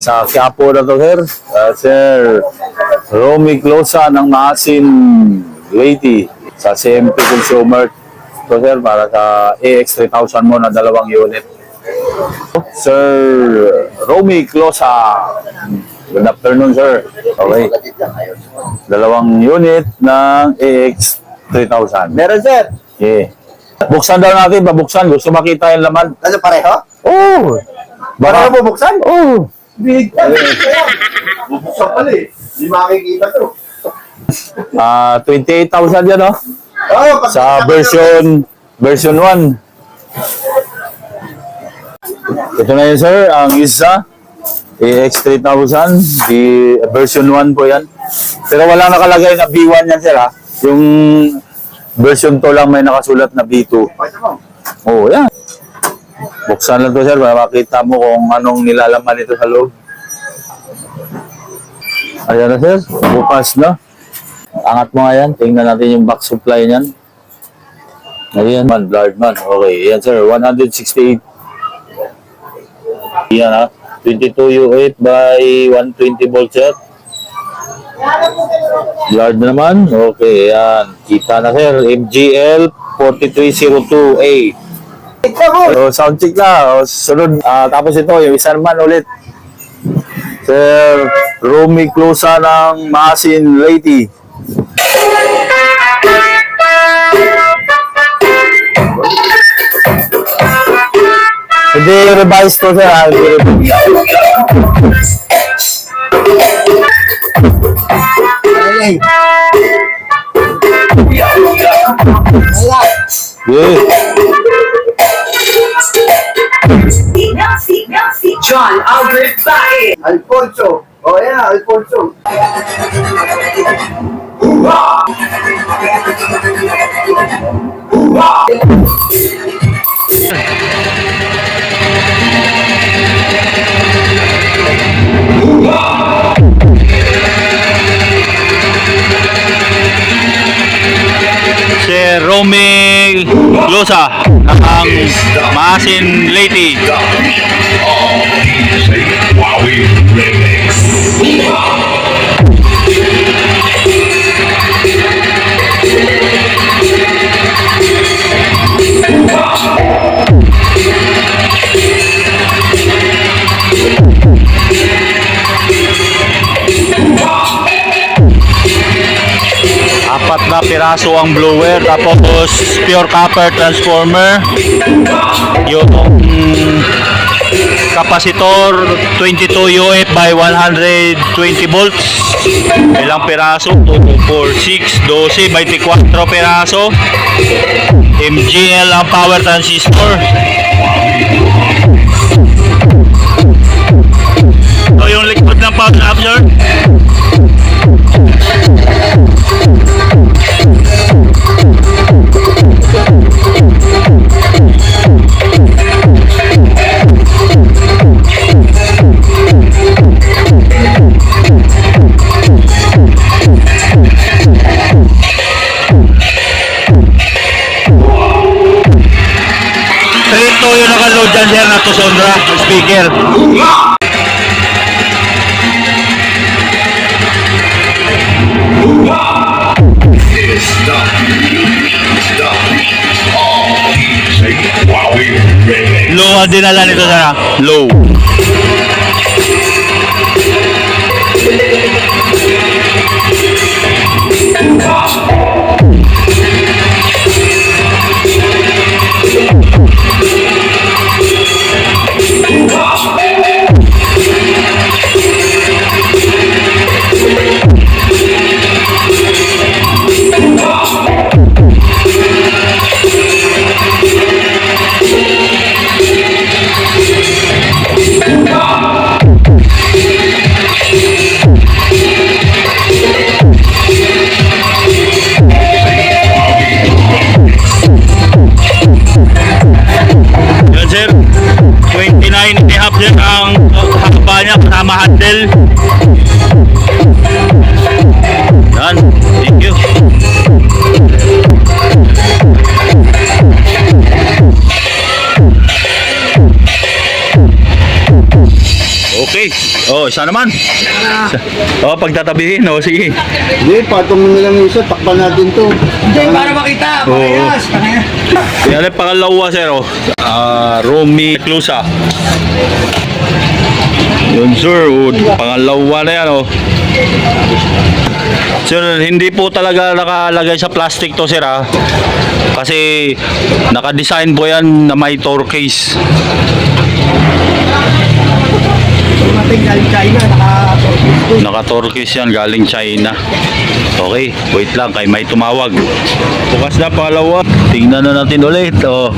Sa Quiapo na to, sir. Sir Romy Closa ng Maasin Leyte sa CMP Consumer. So, sir, para sa AX3000 mo na 2 unit. Sir Romy Closa. Good afternoon, sir. Okay. 2 unit ng AX3000. Meron, sir. Yeah. Buksan daw natin, pabuksan. Gusto makita yung laman. Ano, pareho? Oh! Pareho mo buksan? Oh! Big. Bubuksan pala eh. Hindi makikita to. 28,000 yan, oh. Oh, Sa version 1. Ito na yun, sir. Ang isa, AX3000. Di version 1 po yan. Pero wala nakalagay na B1 yan, sir, ha? Yung version 2 lang may nakasulat na B2. Oh, yan. Buksan lang to, sir, para makita mo kung anong nilalaman nito sa loob. Ayan na, sir. Bukas na. Angat mo nga yan. Tingnan natin yung box supply niyan. Ayan man, blurred man. Okay, ayan, sir. 168. Ayan, ha. 22U8 by 120 volts, sir. Blurred na naman. Okay, ayan. Kita na, sir. MGL 4302A. So, sound check na. Sunod. Tapos ito, yung isa naman ulit. Sir Romy Closa ng Maasin Leyte. Hindi revise to, sir. Okay. John Albert Bae. Alfonso. Oh, yeah, Alfonso. Si Romy Closa ng Maasin Leyte. Apat na piraso ang blower, tapos pure copper transformer, yung kapasitor 22UF by 120 volts, ilang piraso, 2, 4, 6, 12, 24 piraso, MGL ang power transistor. So yung likod ng power adapter, ito yung nakaload dyan, sir, na to Sondra speaker. Low ang dinala nito, sir, ha? Low. Yan, sir. 29.5 yan ang haba niya kasama handle. Yan. Thank you. Okay. Oh, isa naman. Oh, pagtatabihin. Oh, sige. Hindi, patong mo nilang isa, takpan natin to. Hindi, para makita. Parehas. Yan ang pangalawa, sir. Oh. Romy Closa. Yun, sir. Oh, pangalawa na yan. Oh. Sir, hindi po talaga nakalagay sa plastic to, sir, ha? Kasi naka-design po yan na may door case. Mating galing China, Naka-turkish yan, galing China. Okay, wait lang, kay may tumawag. Bukas na, pangalawa. Tingnan na natin ulit. Oh,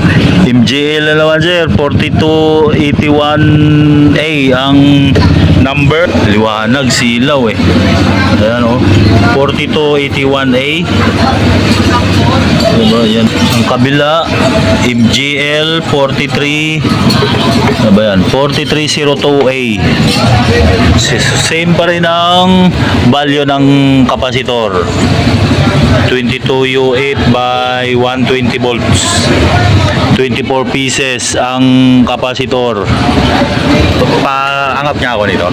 MGL na naman, sir. 4281A ang number. Liwanag, silaw eh. Ayan, oh. 4281A. Diba, yan. Ang kabila, MGL 43. Ano ba yan? 4302A. Same pa rin ang value ng kapasitor. 22U8 by 120 volts. 24 pieces ang kapasitor. Paangat niya ako nito.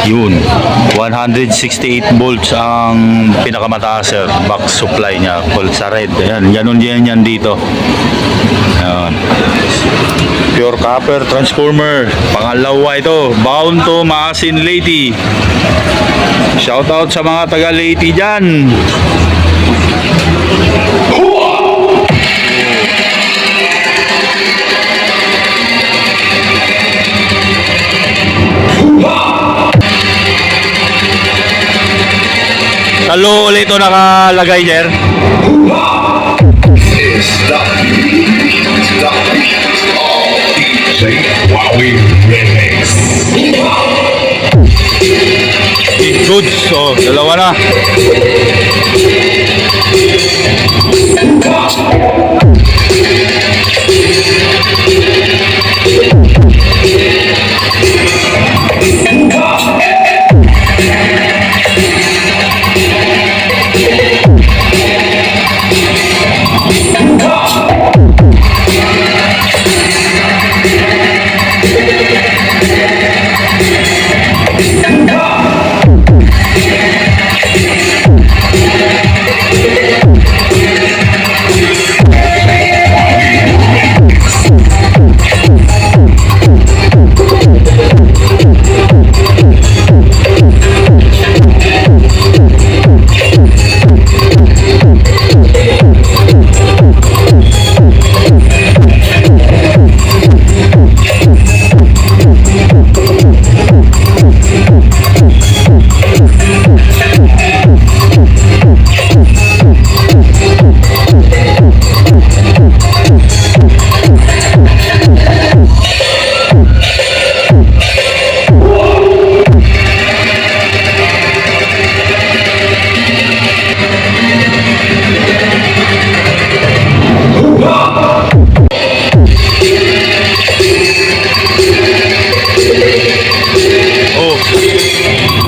Yun. 168 volts ang pinakamataas, sir. Back supply niya. Sa red. Ayan. Ganun yan dito. Ayan. Pure copper transformer. Pangalawa ito. Bound to Maasin Leyte. Shout out sa mga taga Leyte dyan. Salo ulit ito nakalagay, sir. Good. So, dalawa na.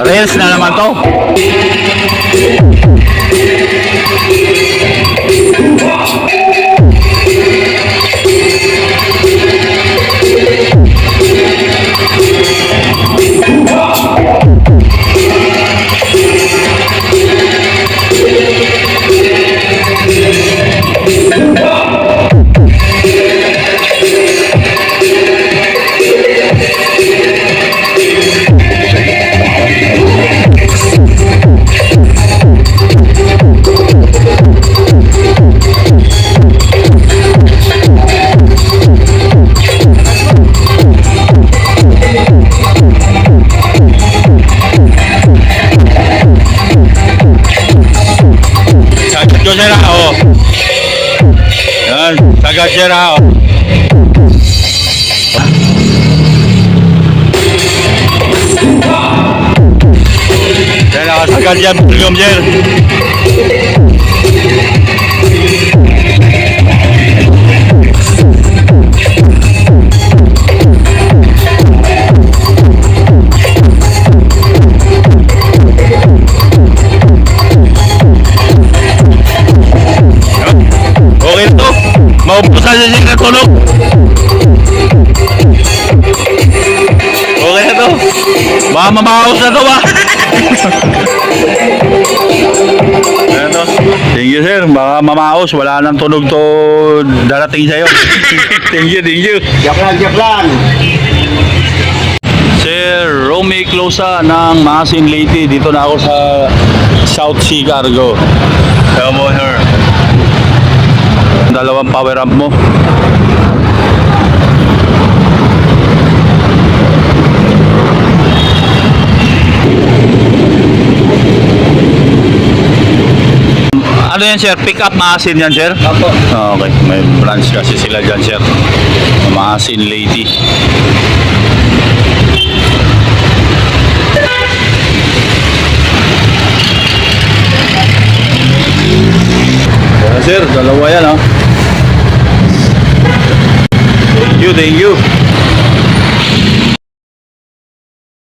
Rails na naman to. Sagad siya na, oh. Yan, nakasagad yan, premium yan. Okay na to. Maupusan siya siya tulog. Baka mamahaos na to ba? Ayan to. Thank you sir. Baka mamahaos. Wala nang tunog to darating sa'yo. Thank you, thank you. Joke lang. Sir Romy Closa ng Maasin Leyte. Dito na ako sa South Sea Cargo. Come on sir. Dalawang power amp mo. Ano yan sir? Pick up Maasin yan sir? Opo. Okay, may branch kasi sila dyan sir. Maasin Leyte. Sir, dalawa yan ha. Thank you, thank you.